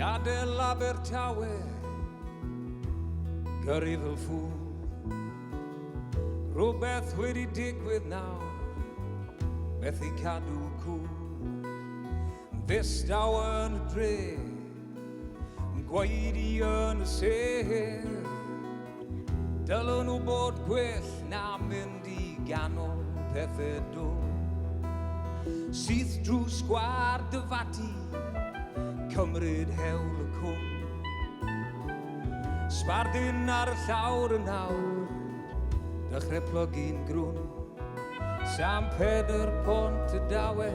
Gadael Abertawe, gyrru fel ffwl. Rhywbeth wedi digwydd nawr, methu cadw cwl. Ddistaw yn y dre, yn gwaedi yn y sêr. Dylwn nhw bod gwell na mynd i ganol pethau dwr. Syth drws gwar dyfadu, cymryd hewl y cwm. Sbardun ar y llawr y nawr, dechrau plygu'n grwn. Sam Peder Pont y dawe,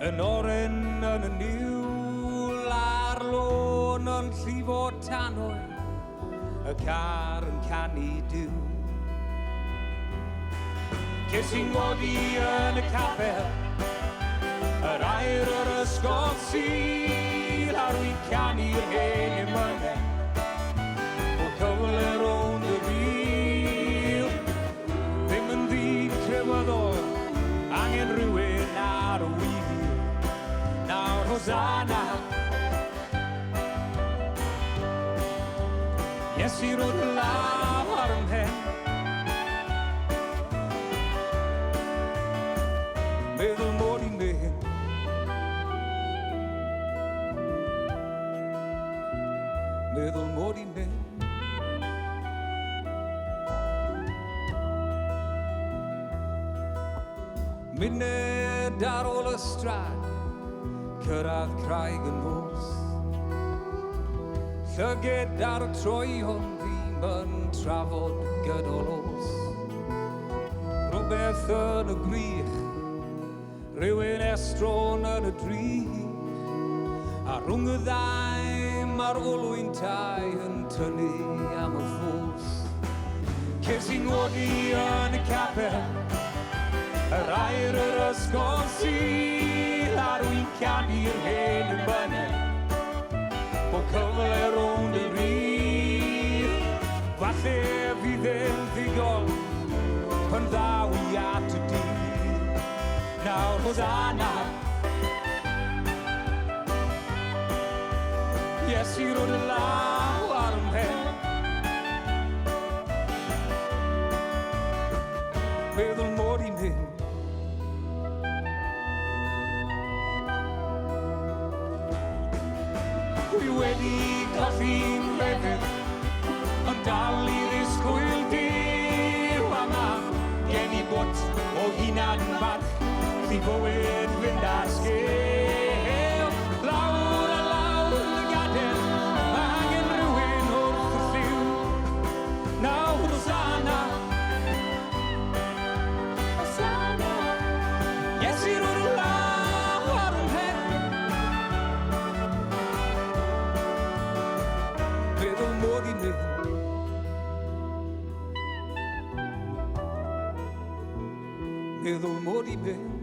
yn oren yn y niwl, a'r lôn yn llifo tanwy, y car yn canu diw. Ces i'n ngodi yn y capel, yr air yr ysgol sydd, a rwy'n canu'r hen emynau, o cyfle rownd y rîl. Ddim yn ddyn crewyddol, angen rhywun ar y wheel. Nawr Hosanna, Iesu roedd law ar ym mhen. Meddwl mod i'n mynd, meddwl mod i'n mynd. Munud ar ôl y strad, cyrraedd Craig yn fws. Llyged ar y troion ddim yn trafod gydol os. Rhywbeth yn y grych, rhywun estron yn y drych. A rhwng y ddau mae'r olwyn tai yn tynnu am y ffws. Ces i'n ngodi yn y capel, yr air yr ysgol sydd, a rwy'n canu'r hen emynau, o cyfle rownd y rîl. Falle fydd e'n ddigon yn ddaw i at y dydd. Nawr Hosanna, Iesu roedd y law ar ym mhen. Meddwl mod i'n mynd, dwi wedi colli'n lefydd, ond dal i ddisgwyl dyw yma. Gen i bwt o hunan bach, thi bywyd fynd ar sgil. Lawr a lawr y gadael, mae angen rhywun wrth y lliw. Nawr Hosanna, Hosanna, Iesu roedd y law ar ym mhen. Meddwl mod i'n mynd, meddwl mod i'n mynd.